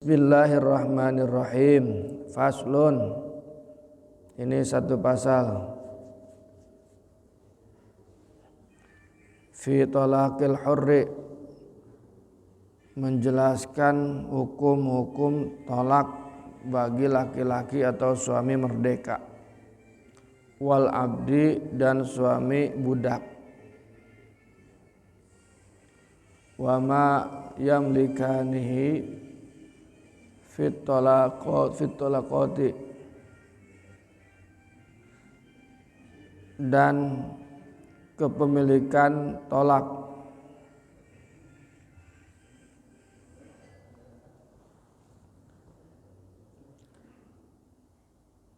Bismillahirrahmanirrahim. Faslun. Ini satu pasal. Fi talaqil hurri, menjelaskan hukum-hukum tolak bagi laki-laki atau suami merdeka, wal abdi dan suami budak, wa ma yamlikanihi fit talaqati, dan kepemilikan tolak.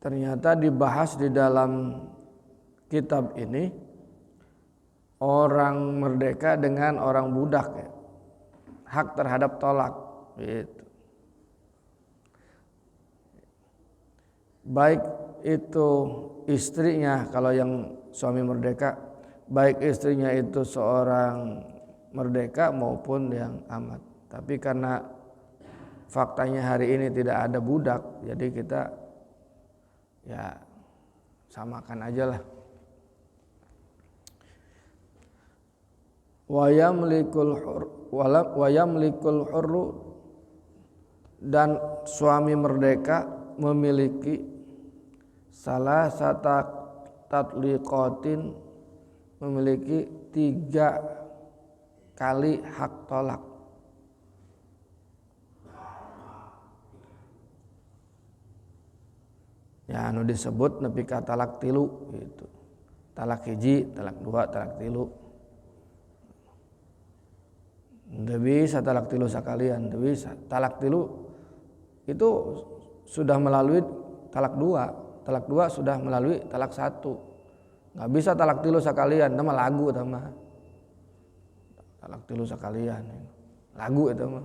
Ternyata dibahas di dalam kitab ini orang merdeka dengan orang budak, ya. Hak terhadap tolak gitu. Baik itu istrinya, kalau yang suami merdeka, baik istrinya itu seorang merdeka maupun yang amat. Tapi karena faktanya hari ini tidak ada budak, jadi kita ya samakan aja lah. Wa yamlikul hurru, dan suami merdeka memiliki salah satu tatliqatin, memiliki 3 kali hak tolak. Ya anu disebut nepi ka talak tilu gitu. Talak hiji, talak 2, talak tilu. Teu bisa talak tilu sakalian, teu bisa. Talak tilu itu sudah melalui talak 2. Talak 2 sudah melalui talak 1. Nggak bisa talak tilu sakalian, nama lagu itu mah. Talak tilu sakalian, lagu itu mah.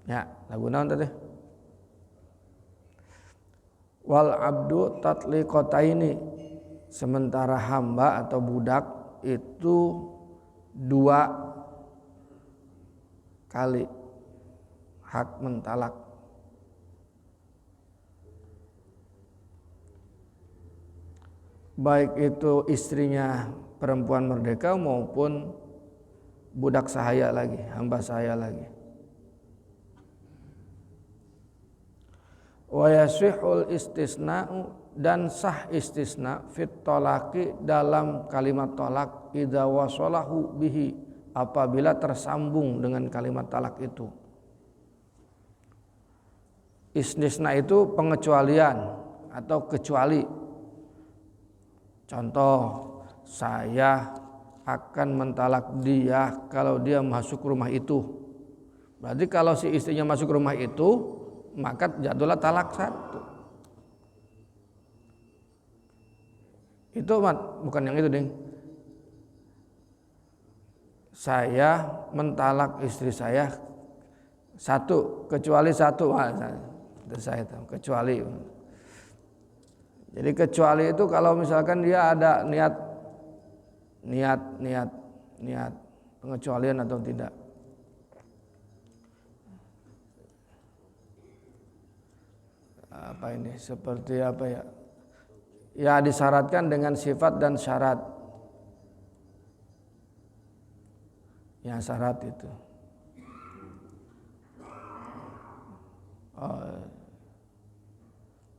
Ya, lagu naon teh? Wal abdu tatliqataini, sementara hamba atau budak itu 2 kali hak mentalak. Baik itu istrinya perempuan merdeka maupun budak sahaya lagi, hamba sahaya lagi. Wa yasihul istisna'u, dan sah istisna fit talaqi, dalam kalimat tolak, idza wasalahu bihi, apabila tersambung dengan kalimat talak itu. Istisna itu pengecualian atau kecuali. Contoh, saya akan mentalak dia kalau dia masuk rumah itu. Berarti kalau si istrinya masuk rumah itu, maka jatuhlah talak 1. Itu bukan yang itu, Ding. Saya mentalak istri saya 1, kecuali 1. Itu saya tahu, kecuali. Jadi kecuali itu kalau misalkan dia ada niat pengecualian atau tidak. Apa ini? Seperti apa ya? Ya disyaratkan dengan sifat dan syarat. Ya syarat itu.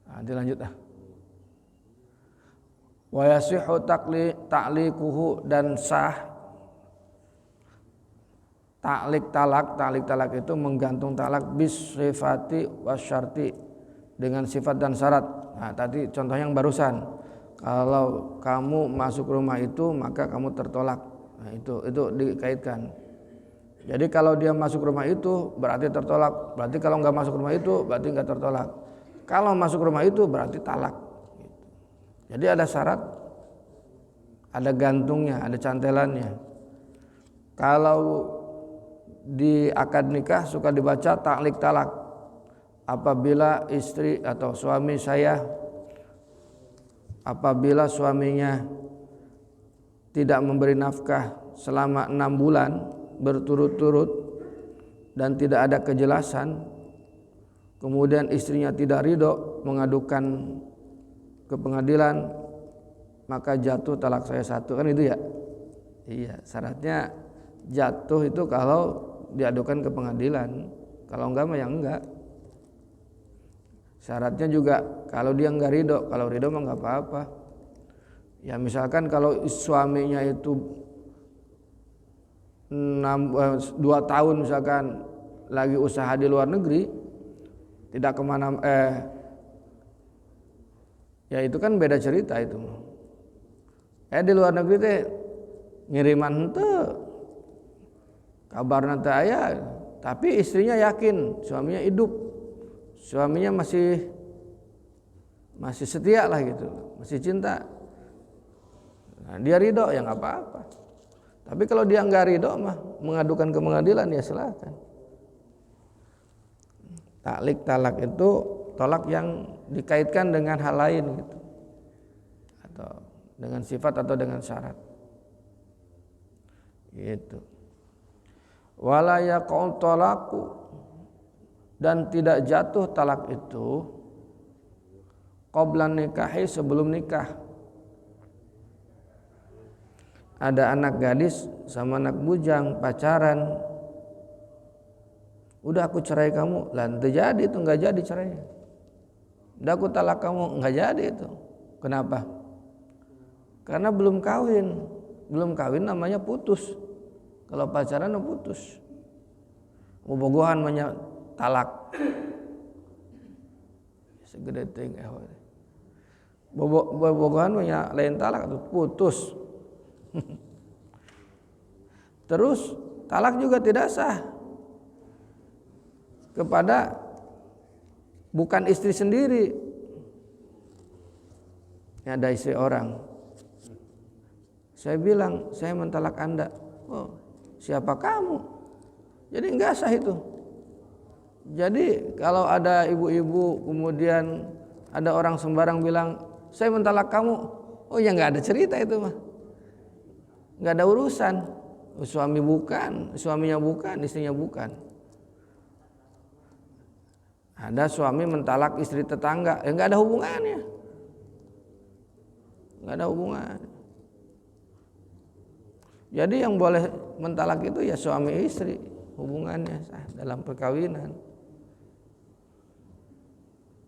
Nanti lanjut ah. Wa yasihu ta'liquhu, dan sah ta'liq talak itu menggantung talak bis sifati wasyarti, dengan sifat dan syarat. Nah, tadi contoh yang barusan, kalau kamu masuk rumah itu maka kamu tertolak. Nah, itu dikaitkan. Jadi kalau dia masuk rumah itu berarti tertolak, berarti kalau enggak masuk rumah itu berarti enggak tertolak. Kalau masuk rumah itu berarti talak. Jadi ada syarat, ada gantungnya, ada cantelannya. Kalau di akad nikah suka dibaca ta'liq talak. Apabila istri atau suami saya, apabila suaminya tidak memberi nafkah selama 6 bulan berturut-turut dan tidak ada kejelasan, kemudian istrinya tidak ridho mengadukan ke pengadilan, maka jatuh talak saya 1, kan itu ya? Iya, syaratnya jatuh itu kalau diadukan ke pengadilan, kalau enggak mah ya enggak. Syaratnya juga kalau dia enggak ridho, kalau ridho mah enggak apa-apa. Ya misalkan kalau suaminya itu 2 tahun misalkan lagi usaha di luar negeri, tidak kemana, ya itu kan beda cerita itu. Di luar negeri teh ngiriman henteu, kabarna teh aya, tapi istrinya yakin suaminya hidup, suaminya masih setia lah gitu, masih cinta. Nah, dia ridho ya nggak apa-apa. Tapi kalau dia nggak ridho mah mengadukan ke pengadilan ya silakan. Talak itu tolak yang dikaitkan dengan hal lain gitu, atau dengan sifat atau dengan syarat. Gitu. Wala yaqul talaku, dan tidak jatuh talak itu qabla nikahi, sebelum nikah. Ada anak gadis sama anak bujang pacaran, udah aku cerai kamu, lah itu jadi itu nggak jadi cerainya. Udah aku talak kamu, nggak jadi itu. Kenapa? Karena belum kawin. Belum kawin namanya putus. Kalau pacaran putus. Bobogohan namanya talak. Segede ting bobogohan namanya lain talak itu putus. Terus talak juga tidak sah kepada bukan istri sendiri. Ada istri orang, saya bilang saya mentalak Anda. Oh, siapa kamu? Jadi enggak sah itu. Jadi kalau ada ibu-ibu kemudian ada orang sembarang bilang saya mentalak kamu, oh ya enggak ada cerita itu mah. Enggak ada urusan. Suami bukan, suaminya bukan, istrinya bukan. Ada suami mentalak istri tetangga, ya enggak ada hubungannya. Enggak ada hubungan. Jadi yang boleh mentalak itu ya suami istri, hubungannya sah dalam perkawinan.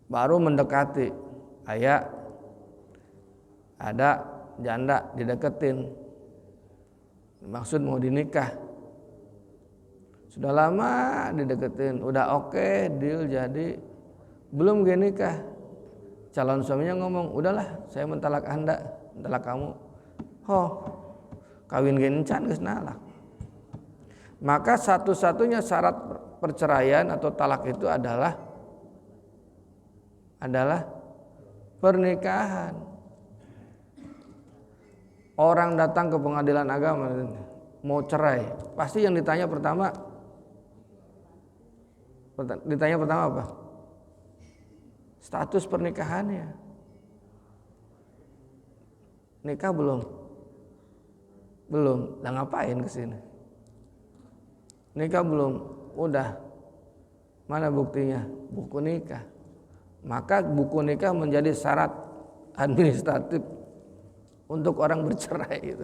Baru mendekati, ada janda dideketin, maksud mau dinikah. Sudah lama dideketin, udah oke, deal jadi, belum gini nikah. Calon suaminya ngomong, udahlah saya mentalak Anda, mentalak kamu. Kawin gini can geus nalak. Maka satu-satunya syarat perceraian atau talak itu adalah pernikahan. Orang datang ke pengadilan agama mau cerai, pasti yang ditanya pertama apa? Status pernikahannya. Nikah belum? Belum. Lah ngapain kesini? Nikah belum? Udah. Mana buktinya? Buku nikah. Maka buku nikah menjadi syarat administratif untuk orang bercerai itu.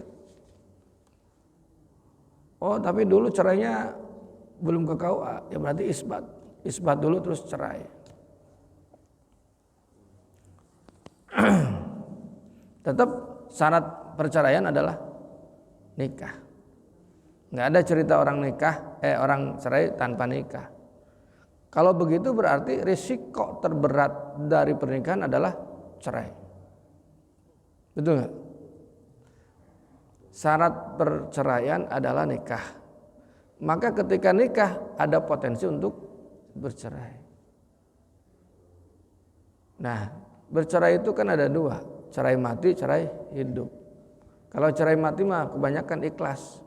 Oh, tapi dulu cerainya belum ke KUA, ya berarti isbat dulu terus cerai. Tetap syarat perceraian adalah nikah. Nggak ada cerita orang orang cerai tanpa nikah. Kalau begitu berarti risiko terberat dari pernikahan adalah cerai. Betul nggak? Syarat perceraian adalah nikah. Maka ketika nikah ada potensi untuk bercerai. Nah, bercerai itu kan ada dua, cerai mati, cerai hidup. Kalau cerai mati mah kebanyakan ikhlas,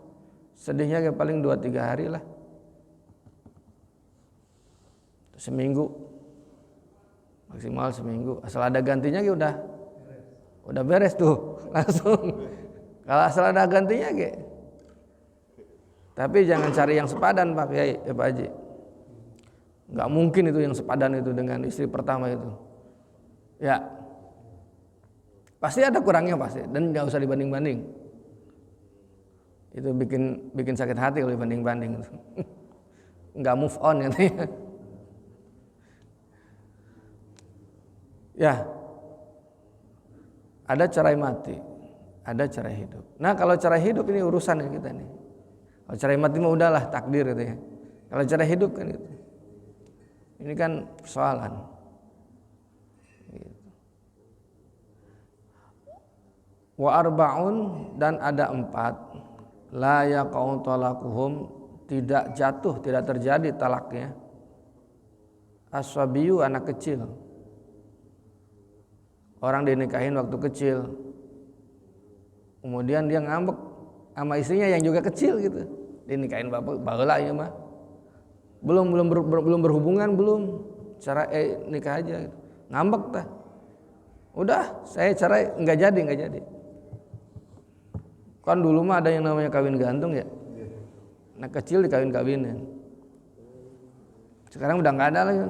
sedihnya paling 2-3 hari lah, seminggu, maksimal seminggu. Asal ada gantinya udah beres tuh langsung. Kalau asal ada gantinya tapi jangan cari yang sepadan Pak Kiai, Pak Haji. Nggak mungkin itu yang sepadan itu dengan istri pertama itu. Ya, pasti ada kurangnya pasti, dan nggak usah dibanding-banding. Itu bikin sakit hati kalau dibanding-banding. Nggak move on ya. Ya, ada cerai mati, ada cerai hidup. Nah kalau cerai hidup ini urusan kita nih. Kalau cerai mati mah udahlah takdir gitu ya. Kalau cerai hidup kan gitu. Ini kan persoalan. Gitu. Wa arba'un, dan ada 4 la yaqau talaquhum, tidak jatuh, tidak terjadi talaknya. Aswabiyu, anak kecil. Orang dinikahin waktu kecil, kemudian dia ngambek sama istrinya yang juga kecil gitu. Dinikahin bapak baheula ya mah. Belum berhubungan, belum cara nikah aja gitu. Ngambek tah. Udah, saya cerai, enggak jadi. Kan dulu mah ada yang namanya kawin gantung ya. Anak kecil dikawin-kawinin. Sekarang udah enggak ada lagi.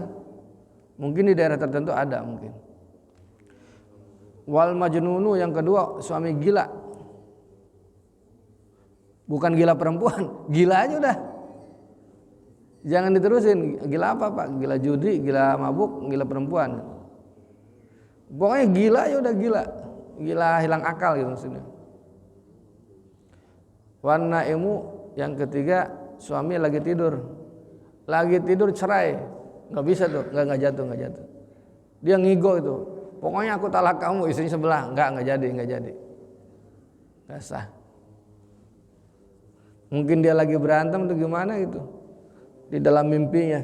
Mungkin di daerah tertentu ada mungkin. Wal majnunu, yang kedua suami gila. Bukan gila perempuan, gila aja udah. Jangan diterusin, gila apa Pak? Gila judi, gila mabuk, gila perempuan. Pokoknya gila aja udah, gila hilang akal gitu maksudnya. Wan naimu, yang ketiga suami lagi tidur cerai, nggak bisa tuh, nggak jatuh. Dia ngigo itu. Pokoknya aku talak kamu, istrinya sebelah, enggak jadi, enggak sah. Mungkin dia lagi berantem atau gimana gitu, di dalam mimpinya,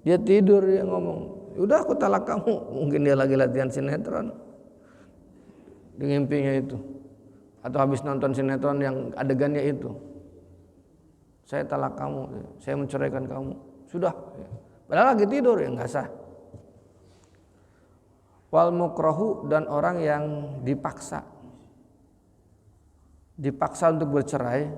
dia tidur, dia ngomong, udah aku talak kamu. Mungkin dia lagi latihan sinetron di mimpinya itu, atau habis nonton sinetron yang adegannya itu, saya talak kamu, saya menceraikan kamu, sudah. Padahal lagi tidur, ya enggak sah. Wal mukrahu, dan orang yang dipaksa untuk bercerai,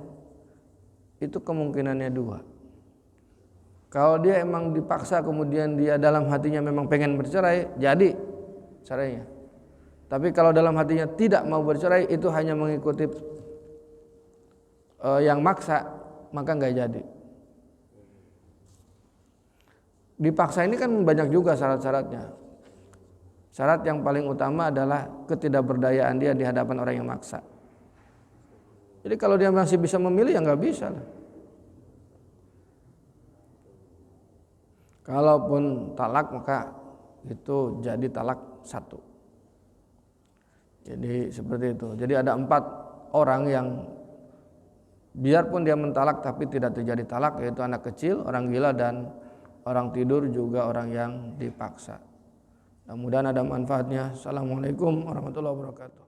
itu kemungkinannya 2. Kalau dia emang dipaksa, kemudian dia dalam hatinya memang pengen bercerai, jadi cerainya. Tapi kalau dalam hatinya tidak mau bercerai, itu hanya mengikuti yang maksa, maka nggak jadi. Dipaksa ini kan banyak juga syarat-syaratnya. Syarat yang paling utama adalah ketidakberdayaan dia di hadapan orang yang maksa. Jadi kalau dia masih bisa memilih, ya nggak bisa lah. Kalaupun talak, maka itu jadi talak 1. Jadi seperti itu. Jadi ada 4 orang yang biarpun dia mentalak tapi tidak terjadi talak, yaitu anak kecil, orang gila, dan orang tidur, juga orang yang dipaksa. Mudah-mudahan ada manfaatnya. Assalamualaikum warahmatullahi wabarakatuh.